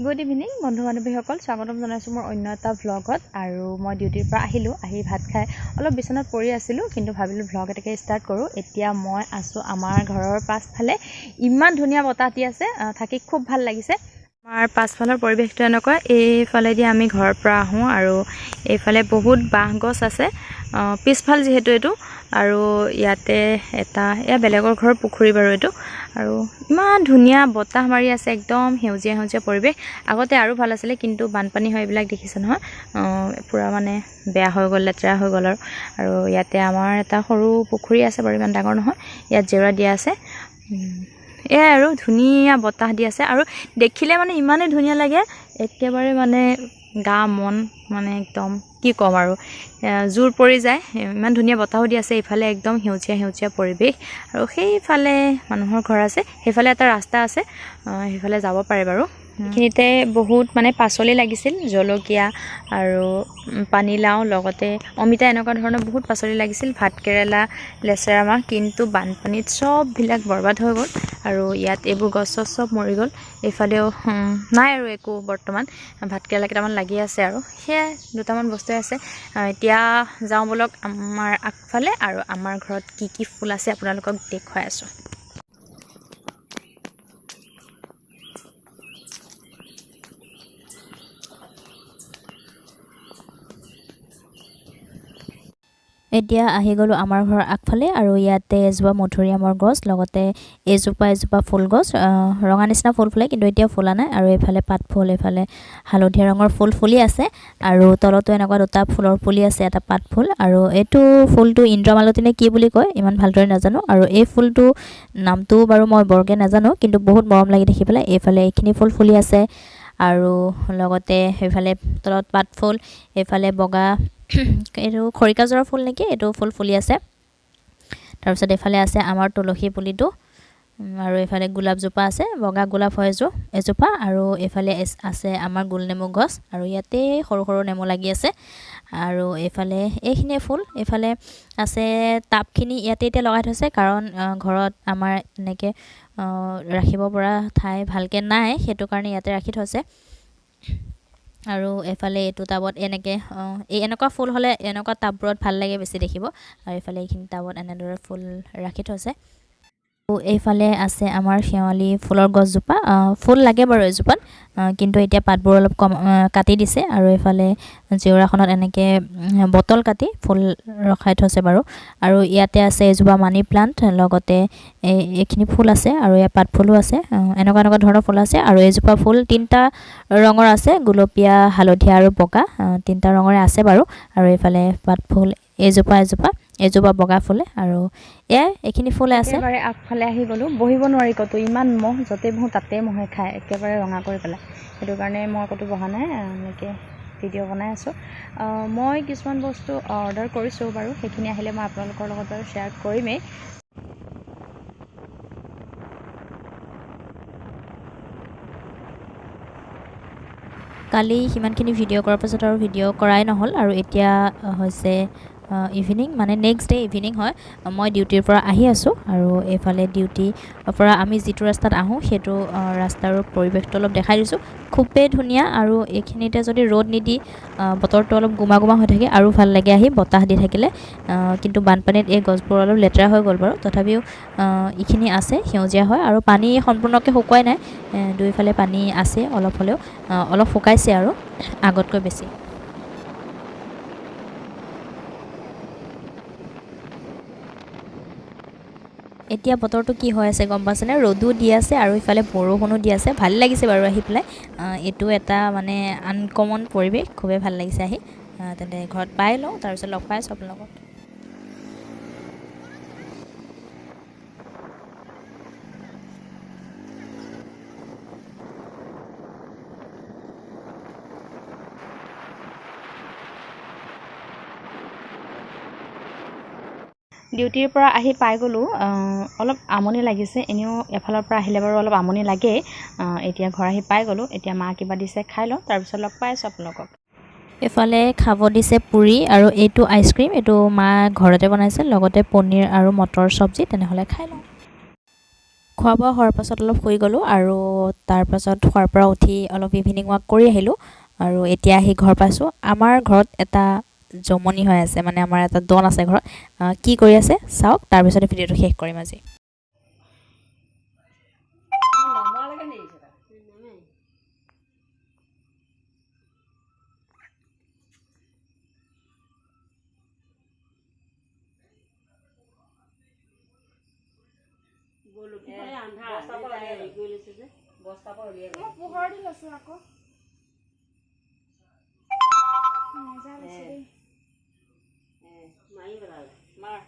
Good evening বন্ধু বান্ধৱীসকল, স্বাগতম জনাইছোঁ মোৰ অন্য এটা ভ্লগত। আৰু মই ডিউটিৰ পৰা আহিলোঁ, আহি ভাত খাই অলপ বিচনাত পৰি আছিলোঁ, কিন্তু ভাবিলোঁ ভ্লগ এটাকে ষ্টাৰ্ট কৰোঁ। এতিয়া মই আছোঁ আমাৰ ঘৰৰ পাছফালে। ইমান ধুনীয়া বতাহ দি আছে, থাকি খুব ভাল লাগিছে। আমাৰ পাছফালৰ পৰিৱেশটো এনেকুৱা, এইফালেদি আমি ঘৰৰ পৰা আহোঁ আৰু এইফালে বহুত বাঁহ গছ আছে, পিছফাল যিহেতু এইটো। আৰু ইয়াতে এয়া বেলেগৰ ঘৰৰ পুখুৰী বাৰু এইটো। আৰু ইমান ধুনীয়া বতাহ মাৰি আছে, একদম সেউজীয়া সেউজীয়া পৰিৱেশ। আগতে আৰু ভাল আছিলে, কিন্তু বানপানী হয় এইবিলাক দেখিছে নহয়, পূৰা মানে বেয়া হৈ গ'ল, লেতেৰা হৈ গ'ল। আৰু ইয়াতে আমাৰ এটা সৰু পুখুৰী আছে বাৰু, ইমান ডাঙৰ নহয়। ইয়াত জেওৰা দিয়া আছে। এয়াই আৰু ধুনীয়া বতাহ দি আছে, আৰু দেখিলে মানে ইমানেই ধুনীয়া লাগে, একেবাৰে মানে গা মন মানে একদম কি ক'ম আৰু, জোৰ পৰি যায়। ইমান ধুনীয়া বতাহো দি আছে, ইফালে একদম সেউজীয়া সেউজীয়া পৰিৱেশ। আৰু সেইফালে মানুহৰ ঘৰ আছে, সেইফালে এটা ৰাস্তা আছে, সেইফালে যাব পাৰে বাৰু। এইখিনিতে বহুত মানে পাচলি লাগিছিল, জলকীয়া আৰু পানীলাও, লগতে অমিতা, এনেকুৱা ধৰণৰ বহুত পাচলি লাগিছিল, ভাতকেৰেলা, লেচেৰা মাহ। কিন্তু বানপানীত চববিলাক বৰবাদ হৈ গ'ল, আৰু ইয়াত এইবোৰ গছ চছ চব মৰি গ'ল। এইফালেও নাই আৰু একো বৰ্তমান, ভাতকেৰেলা কেইটামান লাগি আছে, আৰু সেয়াই দুটামান বস্তুৱে আছে। এতিয়া যাওঁ বলক আমাৰ আগফালে, আৰু আমাৰ ঘৰত কি কি ফুল আছে আপোনালোকক দেখুৱাই আছোঁ। এতিয়া আহি গ'লোঁ আমাৰ ঘৰৰ আগফালে, আৰু ইয়াতে এজোপা মধুৰিআমৰ গছ, লগতে এজোপা ফুল গছ, ৰঙা নিচিনা ফুল ফুলে, কিন্তু এতিয়া ফুলা নাই। আৰু এইফালে পাত ফুল, এইফালে হালধীয়া ৰঙৰ ফুল ফুলি আছে, আৰু তলতো এনেকুৱা দুটা ফুলৰ পুলি আছে, এটা পাত ফুল। আৰু এইটো ফুলটো ইন্দ্ৰমালতী নে কি বুলি কয়, ইমান ভালদৰে নাজানো। আৰু এই ফুলটো নামটো বাৰু মই বৰকৈ নাজানো, কিন্তু বহুত মৰম লাগি দেখি পেলাই। এইফালে এইখিনি ফুল ফুলি আছে, আৰু লগতে সেইফালে তলত পাত ফুল, এইফালে বগা এইটো খৰিকাজৰৰ ফুল নেকি, এইটো ফুল ফুলি আছে। তাৰপিছত এইফালে আছে আমাৰ তুলসী পুলিটো, আৰু এইফালে গোলাপজোপা আছে, বগা গোলাপ হয় এজোপা। আৰু এইফালে আছে আমাৰ গোলনেমু গছ, আৰু ইয়াতে সৰু সৰু নেমু লাগি আছে। আৰু এইফালে এইখিনিয়ে ফুল, এইফালে আছে টাবখিনি ইয়াতে এতিয়া লগাই থৈছে, কাৰণ ঘৰত আমাৰ এনেকৈ ৰাখিব পৰা ঠাই ভালকৈ নাই, সেইটো কাৰণে ইয়াতে ৰাখি থৈছে। আৰু এইফালে এইটো টাবত এনেকুৱা ফুল হ'লে এনেকুৱা টাববোৰত ভাল লাগে বেছি দেখিব। আৰু এইফালে এইখিনি টাবত এনেদৰে ফুল ৰাখি থৈছে। এইফালে আছে আমাৰ শেৱালি ফুলৰ গছজোপা, ফুল লাগে বাৰু এজোপাত, কিন্তু এতিয়া পাতবোৰ অলপ কম কাটি দিছে। আৰু এইফালে জেওৰাখনত এনেকৈ বটল কাটি ফুল ৰখাই থৈছে বাৰু। আৰু ইয়াতে আছে এজোপা মানি প্লাণ্ট, লগতে এইখিনি ফুল আছে, আৰু ইয়াত পাত ফুলো আছে, এনেকুৱা ধৰণৰ ফুল আছে। আৰু এজোপা ফুল 3টা ৰঙৰ আছে, গুলপীয়া, হালধীয়া আৰু বগা, 3টা ৰঙৰে আছে বাৰু। আৰু এইফালে পাত ফুল এজোপা বগা ফুলে, আৰু এইখিনি ফুল আছে। একেবাৰে আগফালে আহি গ'লোঁ, বহিব নোৱাৰি ক'তো, ইমান মহ, য'তে বহোঁ তাতে মহে খায়, একেবাৰে ৰঙা কৰি পেলাই। সেইটো কাৰণে মই ক'তো বহা নাই, এনেকৈ ভিডিঅ' বনাই আছোঁ। মই কিছুমান বস্তু অৰ্ডাৰ কৰিছোঁ বাৰু, সেইখিনি আহিলে মই আপোনালোকৰ লগত বাৰু শ্বেয়াৰ কৰিমেই। কালি সিমানখিনি ভিডিঅ' কৰাৰ পাছত আৰু ভিডিঅ' কৰাই নহ'ল, আৰু এতিয়া হৈছে ইভিনিং, মানে নেক্সট ডে ইভিনিং হয়। মই ডিউটিৰ পৰা আহি আছোঁ, আৰু এইফালে ডিউটিৰ পৰা আমি যিটো ৰাস্তাত আহোঁ সেইটো ৰাস্তাৰ পৰিৱেশটো অলপ দেখাই দিছোঁ। খুবেই ধুনীয়া, আৰু এইখিনিতে যদি ৰ'দ নিদি বতৰটো অলপ গোমা হৈ থাকে আৰু ভাল লাগে আহি, বতাহ দি থাকিলে। কিন্তু বানপানীত এই গছবোৰ অলপ লেতেৰা হৈ গ'ল বাৰু, তথাপিও এইখিনি আছে, সেউজীয়া হয়। আৰু পানী সম্পূৰ্ণকৈ শুকুৱাই নাই, দুইফালে পানী আছে, অলপ হ'লেও অলপ শুকাইছে আৰু আগতকৈ বেছি। এতিয়া বতৰটো কি হৈ আছে গম পাইছেনে, ৰ'দো দি আছে আৰু ইফালে বৰষুণো দি আছে। ভাল লাগিছে বাৰু আহি পেলাই, এইটো এটা মানে আনকমন পৰিৱেশ, খুবেই ভাল লাগিছে আহি। তেন্তে ঘৰত পাই লওঁ, তাৰপিছত লগ পাই আছোঁ আপোনালোকক। ডিউটিৰ পৰা আহি পাই গ'লোঁ, অলপ আমনি লাগিছে, এনেও এফালৰ পৰা আহিলে বাৰু অলপ আমনি লাগেই। এতিয়া ঘৰ আহি পাই গ'লোঁ, এতিয়া মা কিবা দিছে খাই লওঁ, তাৰপিছত লগ পাই আছোঁ আপোনালোকক। এইফালে খাব দিছে পুৰি, আৰু এইটো আইচক্ৰীম, এইটো মা ঘৰতে বনাইছে, লগতে পনীৰ আৰু মটৰ চব্জি। তেনেহ'লে খাই লওঁ। খোৱা বোৱা হোৱাৰ পাছত অলপ শুই গ'লোঁ আৰু তাৰপাছত শোৱাৰ পৰা উঠি অলপ ইভিনিং ৱাক কৰি আহিলোঁ আৰু এতিয়া আহি ঘৰ পাইছোঁ। আমাৰ ঘৰত এটা জমনি হৈ আছে, মানে আমাৰ এটা ডন আছে ঘৰত। কি কৰি আছে চাওক, তাৰপিছতে ভিডিঅ'টো শেষ কৰিম আজি। পোহৰ দি লৈছো আকৌ মজা লাগিছে দেই। মাৰি পেলালে মাৰ